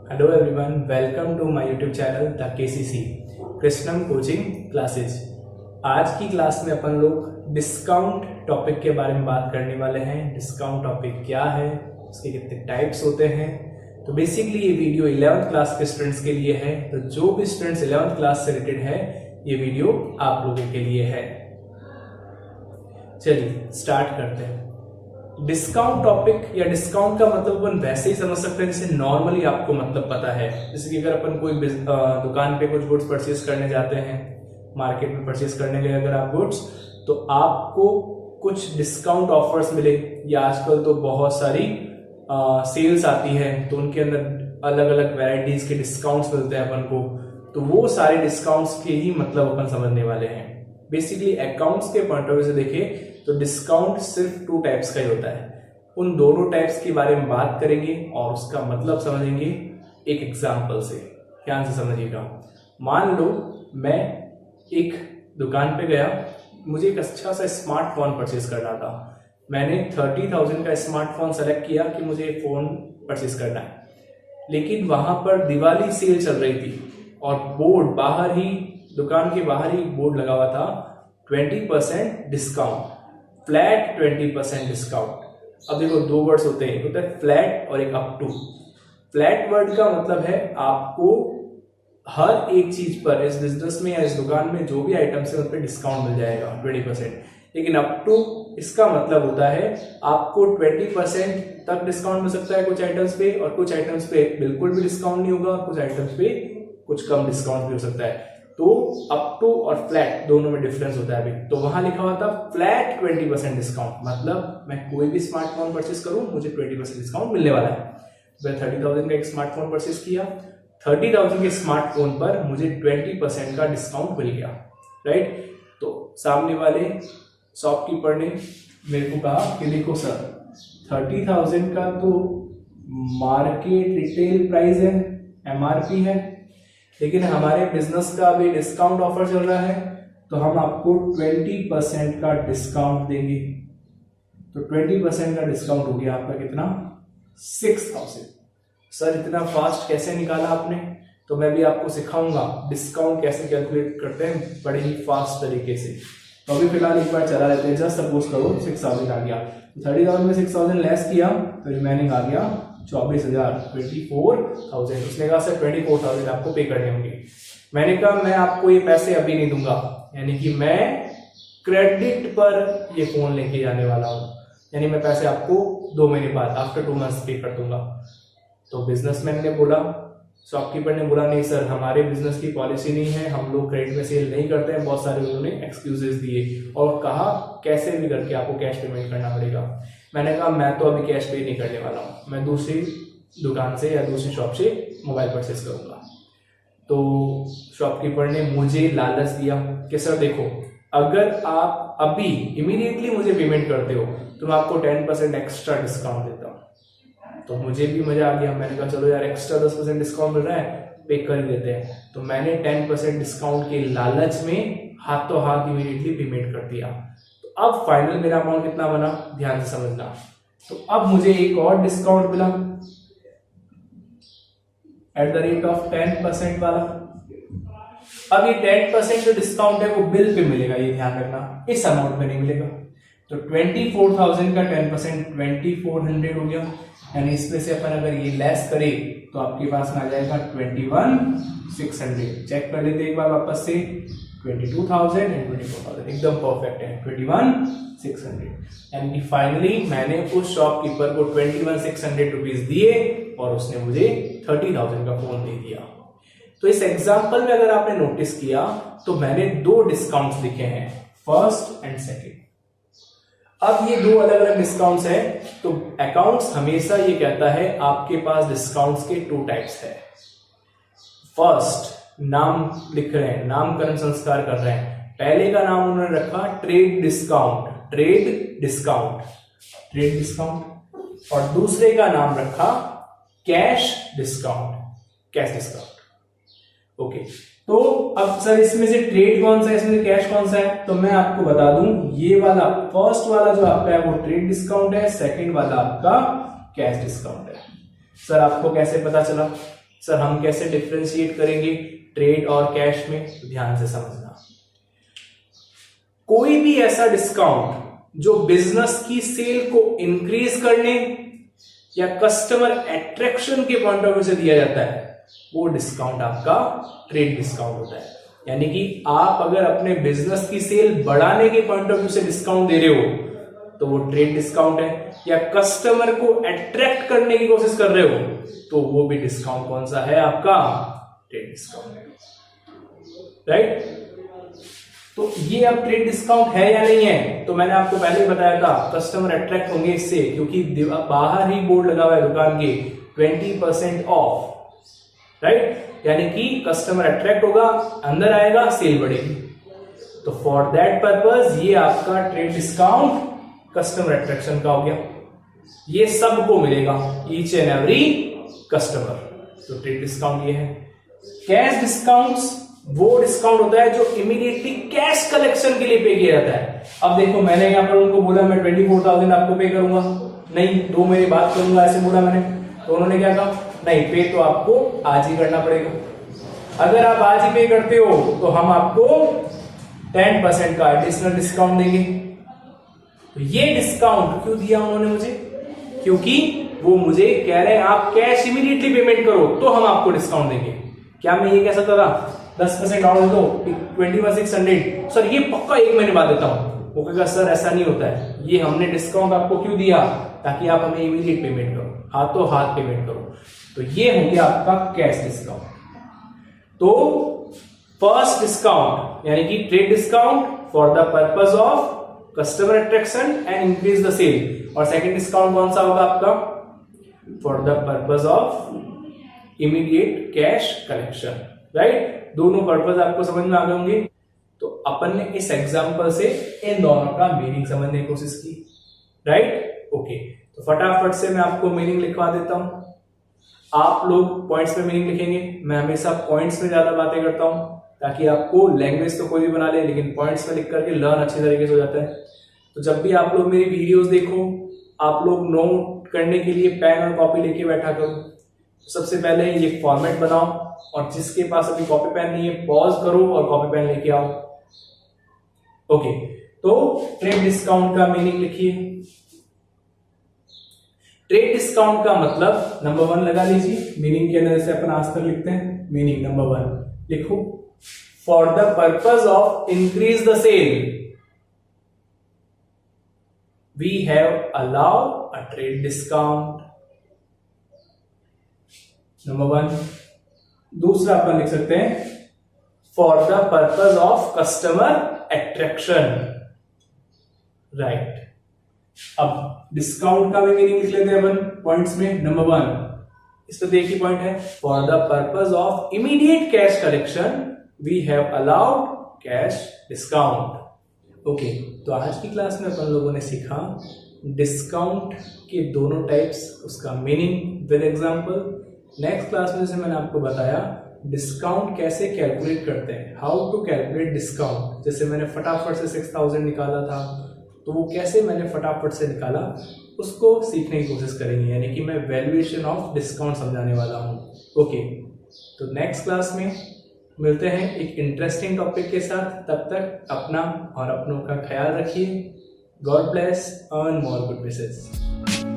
Hello everyone, welcome to my YouTube channel the KCC Krishnam coaching classes. आज की class में अपन लोग डिस्काउंट टॉपिक के बारे में बात करने वाले हैं। डिस्काउंट टॉपिक क्या है, उसके कितने टाइप्स होते हैं। तो बेसिकली ये वीडियो 11th क्लास के स्टूडेंट्स के लिए है। तो जो भी स्टूडेंट्स 11th क्लास से रिलेटेड है, ये वीडियो आप लोगों के लिए है। चलिए स्टार्ट करते हैं। डिस्काउंट टॉपिक या डिस्काउंट का मतलब अपन वैसे ही समझ सकते हैं जैसे नॉर्मली आपको मतलब पता है। जैसे कि अगर अपन कोई दुकान पे कुछ गुड्स परचेज करने जाते हैं, मार्केट में परचेज करने गए अगर आप गुड्स, तो आपको कुछ डिस्काउंट ऑफर्स मिले, या आजकल तो बहुत सारी सेल्स आती है, तो उनके अंदर अलग अलग वैरायटीज के डिस्काउंट्स मिलते हैं अपन को। तो वो सारे डिस्काउंट्स के ही मतलब अपन समझने वाले हैं। बेसिकली अकाउंट्स के पॉइंट ऑफ व्यू से देखें तो डिस्काउंट सिर्फ 2 टाइप्स का ही होता है। उन दोनों टाइप्स के बारे में बात करेंगे और उसका मतलब समझेंगे एक एग्जांपल से। ध्यान से समझिएगा। मान लो मैं एक दुकान पे गया, मुझे एक अच्छा सा स्मार्टफोन परचेज करना था। मैंने 30,000 का स्मार्टफोन सेलेक्ट किया कि मुझे फोन परचेज करना है, लेकिन वहां पर दिवाली सेल चल रही थी और बोर्ड बाहर ही, दुकान के बाहर ही बोर्ड लगा हुआ था 20% डिस्काउंट, फ्लैट 20% डिस्काउंट। अब देखो, 2 वर्ड्स होते हैं, एक होता है फ्लैट और एक अप टू। फ्लैट वर्ड का मतलब है आपको हर एक चीज पर इस बिजनेस में या इस दुकान में जो भी आइटम्स है उन पर डिस्काउंट मिल जाएगा 20%। लेकिन अप टू इसका मतलब होता है आपको 20% तक डिस्काउंट मिल सकता है कुछ आइटम्स पे, और कुछ आइटम्स पे बिल्कुल भी डिस्काउंट नहीं होगा, कुछ आइटम्स पे कुछ कम डिस्काउंट भी हो सकता है। तो अप टू और फ्लैट दोनों में डिफरेंस होता है। अभी तो वहां लिखा हुआ था फ्लैट 20% डिस्काउंट, मतलब मैं कोई भी स्मार्टफोन परचेस करूं मुझे 20% डिस्काउंट मिलने वाला है। मैं 30,000 का एक स्मार्टफोन परचेस किया, 30,000 के स्मार्टफोन पर मुझे 20% का डिस्काउंट मिल गया, राइट। तो सामने वाले शॉपकीपर ने मेरे को कहा कि देखो सर, 30,000 का तो मार्केट रिटेल प्राइस है, MRP है, लेकिन हमारे बिजनेस का अभी डिस्काउंट ऑफर चल रहा है, तो हम आपको 20% का डिस्काउंट देंगे। तो 20% का डिस्काउंट हो गया आपका कितना, 6,000। सर इतना फास्ट कैसे निकाला आपने? तो मैं भी आपको सिखाऊंगा डिस्काउंट कैसे कैलकुलेट करते हैं बड़े ही फास्ट तरीके से। तो अभी फिलहाल एक बार चला लेते हैं। जस्ट सपोज करो 6,000 आ गया, तो 30,000 में 6,000 लेस किया तो रिमेनिंग आ गया 24,000, 24,000। उसने कहा सर 24,000 आपको पे करने होंगे। मैंने कहा मैं आपको ये पैसे अभी नहीं दूंगा, यानी कि मैं क्रेडिट पर ये फोन लेके जाने वाला हूं, यानी मैं पैसे आपको 2 महीने बाद, आफ्टर 2 मंथ्स पे कर दूंगा। तो बिजनेसमैन ने बोला, शॉपकीपर ने बोला नहीं सर, हमारे बिजनेस की पॉलिसी नहीं है, हम लोग क्रेडिट में सेल नहीं करते हैं। बहुत सारे उन्होंने एक्सक्यूजेस दिए और कहा कैसे भी करके आपको कैश पेमेंट करना पड़ेगा। मैंने कहा मैं तो अभी कैश पे नहीं करने वाला हूँ, मैं दूसरी दुकान से या दूसरी शॉप से मोबाइल परचेस करूंगा। तो शॉपकीपर ने मुझे लालच दिया कि सर देखो, अगर आप अभी इमीडिएटली मुझे पेमेंट करते हो तो मैं आपको 10% एक्स्ट्रा डिस्काउंट देता हूँ। तो मुझे भी मजा आ गया। मैंने कहा चलो यार, एक्स्ट्रा 10% डिस्काउंट मिल रहा है, पे कर ही देते हैं। तो मैंने 10% डिस्काउंट के लालच में हाथों हाथ इमीडिएटली पेमेंट कर दिया। तो अब फाइनल मेरा अमाउंट कितना बना, ध्यान से समझना। तो अब मुझे एक और डिस्काउंट मिला एट द रेट ऑफ 10% वाला। अब ये 10% जो डिस्काउंट है वो बिल पे मिलेगा, ये ध्यान रखना, इस अमाउंट में नहीं मिलेगा। तो 24,000 का 10% 2400 हो गया, यानी इसमें से अपन अगर ये लेस करें तो आपके पास में आ जाएगा 21,600। चेक कर लेते एक बार वापस से, 22,000 एंड 24,000 एकदम परफेक्ट है, 21,600। यानी कि फाइनली मैंने उस शॉपकीपर को 21,600 रुपीज दिए और उसने मुझे 30,000 का फोन दे दिया। तो इस एग्जाम्पल में अगर आपने नोटिस किया तो मैंने 2 डिस्काउंट्स लिखे हैं, फर्स्ट एंड सेकेंड। अब ये 2 अलग अलग डिस्काउंट्स हैं। तो अकाउंट्स हमेशा ये कहता है आपके पास डिस्काउंट्स के 2 टाइप्स है। फर्स्ट, नाम लिख रहे हैं, नामकरण संस्कार कर रहे हैं। पहले का नाम उन्होंने रखा trade discount, trade discount, trade discount, और दूसरे का नाम रखा cash discount, cash discount. Okay, तो अब सर इसमें से ट्रेड कौन सा है, इसमें से कैश कौन सा है? तो मैं आपको बता दूं, ये वाला फर्स्ट वाला जो आपका है वो ट्रेड डिस्काउंट है, सेकंड वाला आपका कैश डिस्काउंट है। सर आपको कैसे पता चला? सर हम कैसे डिफरेंशिएट करेंगे ट्रेड और कैश में? तो ध्यान से समझना, कोई भी ऐसा डिस्काउंट जो बिजनेस की सेल को इंक्रीज करने या कस्टमर अट्रैक्शन के पॉइंट ऑफ व्यू से दिया जाता है, वो डिस्काउंट आपका ट्रेड डिस्काउंट होता है। यानी कि आप अगर अपने बिजनेस की सेल बढ़ाने के पॉइंट ऑफ व्यू से डिस्काउंट दे रहे हो तो वो ट्रेड डिस्काउंट है, या कस्टमर को अट्रैक्ट करने की कोशिश कर रहे हो तो वो भी डिस्काउंट कौन सा है? आपका ट्रेड डिस्काउंट, राइट? तो ये अब ट्रेड डिस्काउंट है या नहीं है? तो मैंने आपको पहले ही बताया था, कस्टमर अट्रैक्ट होंगे इससे, क्योंकि बाहर ही बोर्ड लगा हुआ है दुकान के 20% ऑफ, राइट? यानी कि कस्टमर अट्रैक्ट होगा, अंदर आएगा, सेल बढ़ेगी। तो फॉर दैट पर्पस ये आपका ट्रेड डिस्काउंट कस्टमर अट्रैक्शन का हो गया, ये सबको मिलेगा, ईच एंड एवरी कस्टमर। तो ट्रेड डिस्काउंट ये है। कैश डिस्काउंट्स वो डिस्काउंट होता है जो इमीडिएटली कैश कलेक्शन के लिए पे किया जाता है। अब देखो, मैंने यहां पर उनको बोला मैं 24,000 आपको पे करूंगा, नहीं, दो मेरी बात करूंगा, ऐसे बोला मैंने, तो उन्होंने क्या कहा, नहीं, पे तो आपको आज ही करना पड़ेगा। अगर आप आज ही पे करते हो तो हम आपको 10% का एडिशनल डिस्काउंट देंगे। तो ये डिस्काउंट क्यों दिया उन्होंने मुझे? क्योंकि वो मुझे कह रहे हैं आप कैश इमीडिएटली पेमेंट करो तो हम आपको डिस्काउंट देंगे। क्या मैं ये कह सकता था 10% और दो 21,600? सर ये पक्का एक महीने बाद देता हूं। वो कहेगा सर ऐसा नहीं होता है, ये हमने डिस्काउंट आपको क्यों दिया? ताकि आप हमें इमीडिएट पेमेंट करो, हाथों हाथ पेमेंट करो। तो ये हो गया आपका कैश डिस्काउंट। तो फर्स्ट डिस्काउंट यानी कि trade discount for the purpose of customer attraction and increase the sale, और सेकंड डिस्काउंट कौन सा होगा आपका? For the purpose of immediate cash collection, right? दोनों पर्पस आपको समझ में आ गए होंगे। तो अपन ने इस एग्जांपल से इन दोनों का मीनिंग समझने की कोशिश की, राइट? ओके, तो फटाफट से मैं आपको मीनिंग लिखवा देता हूं। आप लोग पॉइंट्स में मीनिंग लिखेंगे, मैं हमेशा पॉइंट्स में ज्यादा बातें करता हूं ताकि आपको लैंग्वेज तो कोई भी बना ले, लेकिन पॉइंट्स में लिख करके लर्न अच्छी तरीके से हो जाता है। तो जब भी आप लोग मेरी वीडियोस देखो, आप लोग नोट करने के लिए पेन और कॉपी लेके बैठा करो। तो सबसे पहले ये फॉर्मेट बनाओ, और जिसके पास अभी कॉपी पेन नहीं है पॉज करो और कॉपी पेन लेके आओ। ओके, तो ट्रेड डिस्काउंट का मीनिंग लिखिए। ट्रेड डिस्काउंट का मतलब नंबर 1 लगा लीजिए, मीनिंग के अंदर से अपन आज तक लिखते हैं। मीनिंग नंबर 1 लिखो, for the purpose of increase the sale we have allowed a trade discount. Number 1। दूसरा अपन लिख सकते हैं, for the purpose of customer attraction, right? अब डिस्काउंट का भी मीनिंग लिख लेते हैं अपन पॉइंट्स में। नंबर 1, इस पर एक ही पॉइंट है, for the purpose of immediate cash collection we have allowed cash discount. Okay, तो आज की क्लास में अपन लोगों ने सीखा डिस्काउंट के दोनों टाइप्स, उसका meaning with example. Next class में जैसे मैंने आपको बताया डिस्काउंट कैसे कैलकुलेट करते हैं, हाउ टू कैलकुलेट डिस्काउंट। जैसे मैंने फटाफट से 6,000 निकाला था, तो वो कैसे मैंने फटाफट से निकाला उसको सीखने की कोशिश करेंगे, यानी कि मैं वैल्यूएशन ऑफ डिस्काउंट समझाने वाला हूँ। ओके, तो नेक्स्ट क्लास में मिलते हैं एक इंटरेस्टिंग टॉपिक के साथ। तब तक अपना और अपनों का ख्याल रखिए। God bless, earn more good wishes.